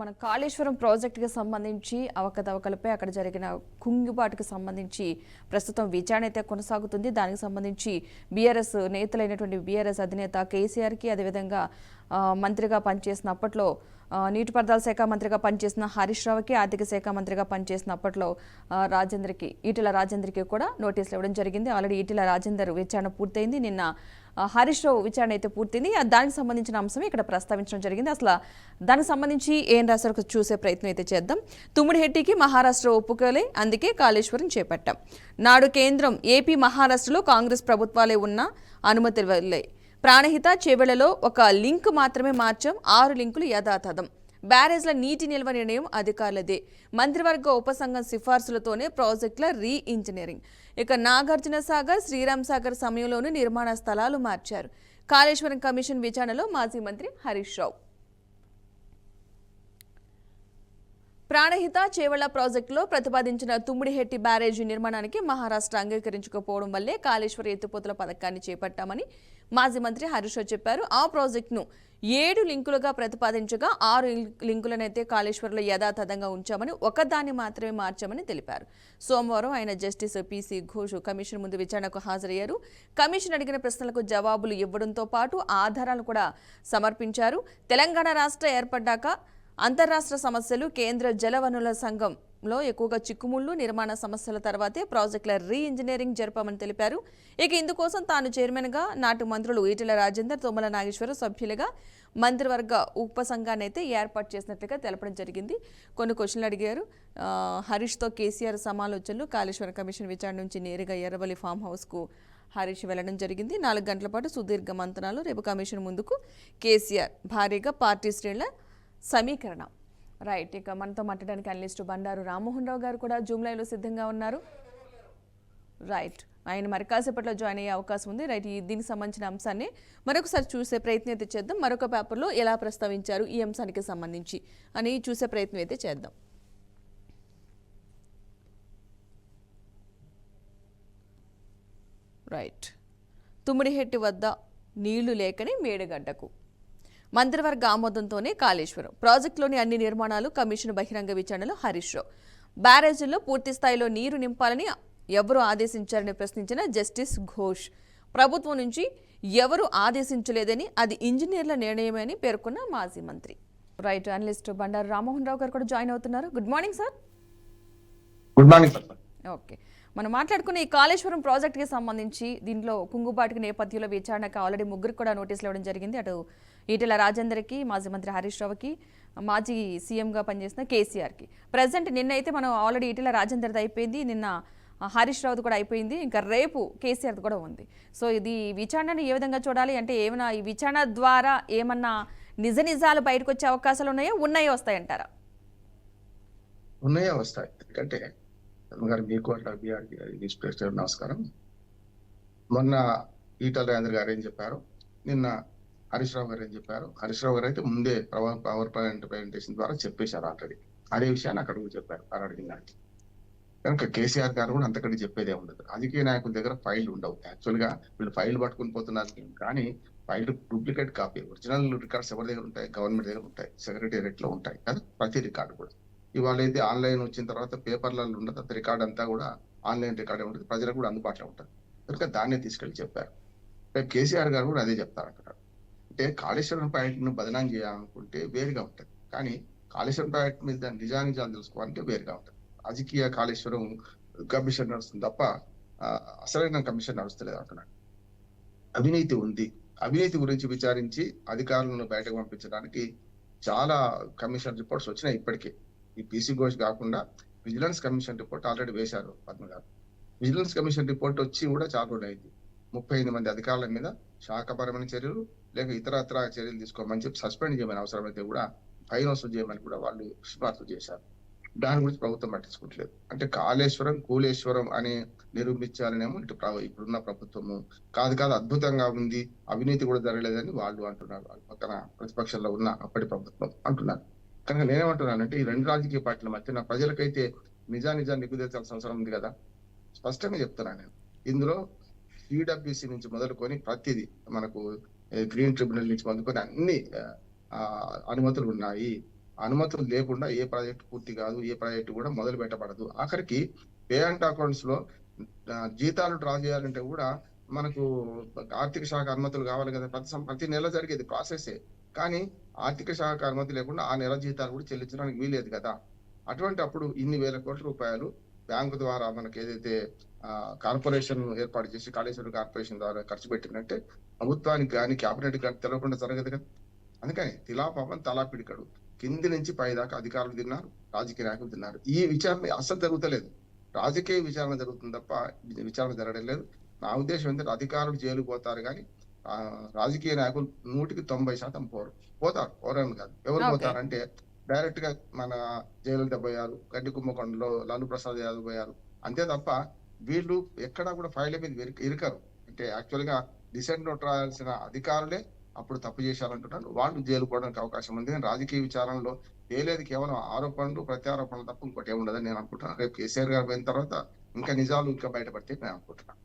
మన కాళేశ్వరం ప్రాజెక్టుకి సంబంధించి అవకతవకలపై అక్కడ జరిగిన కుంగిబాటుకు సంబంధించి ప్రస్తుతం విచారణ అయితే కొనసాగుతుంది. దానికి సంబంధించి బీఆర్ఎస్ నేతలైనటువంటి బీఆర్ఎస్ అధినేత కేసీఆర్కి అదేవిధంగా మంత్రిగా పనిచేసిన అప్పట్లో నీటిపారుదల శాఖ మంత్రిగా పనిచేసిన హరీష్ రావుకి, ఆర్థిక శాఖ మంత్రిగా పనిచేసిన అప్పట్లో ఈటెల రాజేందర్కి కూడా నోటీసులు ఇవ్వడం జరిగింది. ఆల్రెడీ ఈటెల రాజేందర్ విచారణ పూర్తయింది. నిన్న హరీష్ రావు విచారణ అయితే పూర్తయింది. దానికి సంబంధించిన అంశం ఇక్కడ ప్రస్తావించడం జరిగింది. అసలు దానికి సంబంధించి ఏం రాశారో చూసే ప్రయత్నం అయితే చేద్దాం. తుమ్మిడిహెట్టికి మహారాష్ట్ర ఒప్పుకోలే, అందుకే కాళేశ్వరం చేపట్టాం. నాడు కేంద్రం, ఏపీ, మహారాష్ట్రలో కాంగ్రెస్ ప్రభుత్వాలే ఉన్న అనుమతి వల్లే ప్రాణహిత చేవెళ్లలో ఒక లింక్ మాత్రమే మార్చాం, 6 లింకులు యథాతథం. బ్యారేజ్ల నీటి నిల్వ నిర్ణయం అధికారులదే. మంత్రివర్గ ఉపసంఘం సిఫార్సులతోనే ప్రాజెక్టుల రీ ఇంజనీరింగ్. ఇక నాగార్జున సాగర్, శ్రీరామ్ సాగర్ సమయంలోనూ నిర్మాణ స్థలాలు మార్చారు. కాళేశ్వరం కమిషన్ విచారణలో మాజీ మంత్రి హరీష్ రావు. ప్రాణహిత చేవెళ్ల ప్రాజెక్టులో ప్రతిపాదించిన తుమ్మిడిహెట్టి బ్యారేజీ నిర్మాణానికి మహారాష్ట్ర అంగీకరించకపోవడం వల్లే కాళేశ్వర ఎత్తిపోతల పథకాన్ని చేపట్టామని మాజీ మంత్రి హరీష్ రావు చెప్పారు. ఆ ప్రాజెక్టును 7 లింకులుగా ప్రతిపాదించగా 6 లింకులనైతే కాళేశ్వరంలో యథాతథంగా ఉంచామని, ఒకదాన్ని మాత్రమే మార్చామని తెలిపారు. సోమవారం ఆయన జస్టిస్ పిసి ఘోష్ కమిషన్ ముందు విచారణకు హాజరయ్యారు. కమిషన్ అడిగిన ప్రశ్నలకు జవాబులు ఇవ్వడంతో పాటు ఆధారాలు కూడా సమర్పించారు. తెలంగాణ రాష్ట్రం ఏర్పడ్డాక అంతర్రాష్ట్ర సమస్యలు, కేంద్ర జలవనరుల సంఘంలో ఎక్కువగా చిక్కుముళ్లు, నిర్మాణ సమస్యల తర్వాతే ప్రాజెక్టుల రీ ఇంజనీరింగ్ జరిపామని తెలిపారు. ఇక ఇందుకోసం తాను చైర్మన్గా, నాటి మంత్రులు ఈటెల రాజేందర్, తుమ్మల నాగేశ్వరరావు సభ్యులుగా మంత్రివర్గ ఉపసంఘాన్ని అయితే ఏర్పాటు చేసినట్లుగా తెలపడం జరిగింది. కొన్ని క్వశ్చన్లు అడిగారు. హరీష్తో కేసీఆర్ సమాలోచనలు, కాళేశ్వరం కమిషన్ విచారణ నుంచి నేరుగా ఎర్రవల్లి ఫామ్ హౌస్కు హరీష్ వెళ్లడం జరిగింది. 4 గంటల పాటు సుదీర్ఘ మంతనాలు. రేపు కమిషన్ ముందుకు కేసీఆర్, భారీగా పార్టీ శ్రేణుల సమీకరణ. రైట్, ఇక మనతో మాట్లాడడానికి అనలిస్టు బండారు రామ్మోహన్ రావు గారు కూడా జూమ్ లైవ్లో సిద్ధంగా ఉన్నారు. రైట్, ఆయన మరి కాసేపట్లో జాయిన్ అయ్యే అవకాశం ఉంది. రైట్, దీనికి సంబంధించిన అంశాన్ని మరొకసారి చూసే ప్రయత్నం అయితే చేద్దాం. మరొక పేపర్లో ఎలా ప్రస్తావించారు ఈ అంశానికి సంబంధించి అని చూసే ప్రయత్నం అయితే చేద్దాం. రైట్, తుమ్మిడిహెట్టి వద్ద నీళ్లు లేకని మేడగడ్డకు. మంత్రివర్గ ఆమోదంతోనే కాళేశ్వరం ప్రాజెక్టులోని అన్ని నిర్మాణాలు కమిషన్ బహిరంగ విచారణలో హరీష్ రావు. బ్యారేజీల్లో పూర్తి స్థాయిలో నీరు నింపాలని ఎవరు ఆదేశించారని ప్రశ్నించిన జస్టిస్ ఘోష్, ప్రభుత్వం నుంచి ఎవరు ఆదేశించలేదని, అది ఇంజనీర్ల నిర్ణయమే అని పేర్కొన్న మాజీ మంత్రి. రైట్, అనలిస్ట్ బండారు రామ్మోహన్ రావు గారు కూడా జాయిన్ అవుతున్నారు. Good morning sir. Good morning sir. Okay, మనం మాట్లాడుకున్న ఈ కాళేశ్వరం ప్రాజెక్టుకి సంబంధించి దీంట్లో కుంగుబాటుకి నేపథ్యంలో విచారణకు ఆల్రెడీ 3 కూడా నోటీసులు ఇవ్వడం జరిగింది. అటు ఈటెల రాజేందర్కి, మాజీ మంత్రి హరీష్ రావుకి, మాజీ సీఎంగా పనిచేసిన కేసీఆర్కి. ప్రజెంట్ నిన్న అయితే మనం ఆల్రెడీ ఈటెల రాజేందర్ది అయిపోయింది, నిన్న హరీష్ రావుది కూడా అయిపోయింది, ఇంకా రేపు కేసీఆర్ది కూడా ఉంది. సో ఇది విచారణను ఏ విధంగా చూడాలి అంటే, ఏమైనా ఈ విచారణ ద్వారా ఏమన్నా నిజాలు బయటకు వచ్చే అవకాశాలు ఉన్నాయో వస్తాయంటారా? ఉన్నాయో వస్తాయి. ఎందుకంటే గారు మీకు అట్లా నమస్కారం. మొన్న ఈటల రాజేందర్ గారు ఏం చెప్పారు, నిన్న హరీష్ రావు గారు ఏం చెప్పారు. హరీష్ రావు గారు అయితే ముందే పవర్ పాయింట్ ప్రజెంటేషన్ ద్వారా చెప్పేశారు ఆల్రెడీ. అదే విషయాన్ని అక్కడ చెప్పారు అడిగిన దానికి. కనుక కేసీఆర్ గారు కూడా అంతకంటే చెప్పేదే ఉండదు. రాజకీయ నాయకుల దగ్గర ఫైల్ ఉండవు. యాక్చువల్ గా వీళ్ళు ఫైల్ పట్టుకుని పోతున్నారు, కానీ file duplicate copy. Original records ఎవరి దగ్గర ఉంటాయి? గవర్నమెంట్ దగ్గర ఉంటాయి, సెక్రటేరియట్ లో ఉంటాయి కదా ప్రతి రికార్డు కూడా. ఇవాళ అయితే ఆన్లైన్ వచ్చిన తర్వాత పేపర్లలో ఉండదు, అంత రికార్డ్ అంతా కూడా ఆన్లైన్ రికార్డే ఉంటుంది, ప్రజలకు కూడా అందుబాటులో ఉంటుంది. కనుక దాన్నే తీసుకెళ్లి చెప్పారు. కేసీఆర్ గారు కూడా అదే చెప్తారంటారు. అంటే కాళేశ్వరం ప్రాజెక్టును బదనాం చేయాలనుకుంటే వేరుగా ఉంటుంది, కానీ కాళేశ్వరం ప్రాజెక్టు మీద నిజాలు తెలుసుకోవాలంటే వేరుగా ఉంటుంది. రాజకీయ కాళేశ్వరం కమిషన్ నడుస్తుంది తప్ప అసలైన కమిషన్ నడుస్తలేదు అంటున్నాడు. అవినీతి ఉంది. అవినీతి గురించి విచారించి అధికారులను బయటకు పంపించడానికి చాలా కమిషన్ రిపోర్ట్స్ వచ్చినాయి ఇప్పటికే. ఈ పీసీ ఘోష్ కాకుండా విజిలెన్స్ కమిషన్ రిపోర్ట్ ఆల్రెడీ వేశారు పద్మ గారు. విజిలెన్స్ కమిషన్ రిపోర్ట్ వచ్చి కూడా చాలా రోజులు అయింది. 38 మంది అధికారుల మీద శాఖపరమైన చర్యలు లేక ఇతరత్ర చర్యలు తీసుకోమని చెప్పి సస్పెండ్ చేయమని, అవసరమైతే కూడా ఫైన్ వసూలు చేయమని కూడా వాళ్ళు సిఫార్సు చేశారు. దాని గురించి ప్రభుత్వం పట్టించుకోవట్లేదు. అంటే కాళేశ్వరం కూలేశ్వరం అని నిరూపించాలనేమో ఇప్పుడున్న ప్రభుత్వము కాదు అద్భుతంగా ఉంది, అవినీతి కూడా జరగలేదని వాళ్ళు అంటున్నారు. వాళ్ళ పక్కన ప్రతిపక్షంలో ఉన్న అప్పటి ప్రభుత్వం అంటున్నారు. కనుక నేనేమంటున్నానంటే ఈ 2 రాజకీయ పార్టీల మధ్య ప్రజలకైతే నిజాన్ని నిగ్గుదేల్చాల్సిన అవసరం ఉంది కదా. స్పష్టంగా చెప్తున్నాను నేను. ఇందులో ఈడబ్ల్యూసీ నుంచి మొదలుకొని ప్రతిదీ మనకు గ్రీన్ ట్రిబ్యునల్ నుంచి మొదలుకొని అన్ని అనుమతులు ఉన్నాయి. అనుమతులు లేకుండా ఏ ప్రాజెక్టు పూర్తి కాదు, ఏ ప్రాజెక్టు కూడా మొదలు పెట్టబడదు. ఆఖరికి పే అండ్ అకౌంట్స్ లో జీతాలు డ్రా చేయాలంటే కూడా మనకు ఆర్థిక శాఖ అనుమతులు కావాలి కదా. ప్రతి నెల జరిగేది ప్రాసెసే. కానీ ఆర్థిక శాఖ అనుమతి లేకుండా ఆ నెల జీతాలు కూడా చెల్లించడానికి వీలేదు కదా. అటువంటి అప్పుడు ఇన్ని వేల కోట్ల రూపాయలు బ్యాంకు ద్వారా మనకి ఏదైతే కార్పొరేషన్ ఏర్పాటు చేసి కాళేశ్వరం కార్పొరేషన్ ద్వారా ఖర్చు పెట్టిందంటే ప్రభుత్వానికి కానీ క్యాబినెట్ కానీ తెలవకుండా జరగదు కదా. అందుకని తిలా పాపం తలా పిడికడు, కింది నుంచి పై దాకా అధికారులు తిన్నారు, రాజకీయ నాయకులు తిన్నారు. ఈ విచారణ అస్సలు జరుగుతలేదు. రాజకీయ విచారణ జరుగుతుంది తప్ప విచారణ జరగడం లేదు. నా ఉద్దేశం ఏంటంటే అధికారులు జైలు పోతారు కానీ రాజకీయ నాయకులు 100% పోతారు. ఎవరైనా కాదు. ఎవరు ఓకే. పోతారంటే డైరెక్ట్ గా మన జయలలిత పోయారు, గడ్డి కుంభకొండలో లాలూ ప్రసాద్ యాదవ్ పోయారు. అంతే తప్ప వీళ్ళు ఎక్కడా కూడా ఫైల్ మీద ఇరకరు. అంటే యాక్చువల్ గా డిసెంట్ నోట్ రాయాల్సిన అధికారులే అప్పుడు తప్పు చేశారంటున్నారు. వాళ్ళు జైలు పోవడానికి అవకాశం ఉంది. కానీ రాజకీయ విచారణలో తేలేది కేవలం ఆరోపణలు, ప్రత్యారోపణలు తప్ప ఇంకోటి ఏముండదని నేను అనుకుంటున్నాను. రేపు కేసీఆర్ గారు పోయిన తర్వాత ఇంకా నిజాలు ఇంకా బయటపడితే నేను అనుకుంటున్నాను.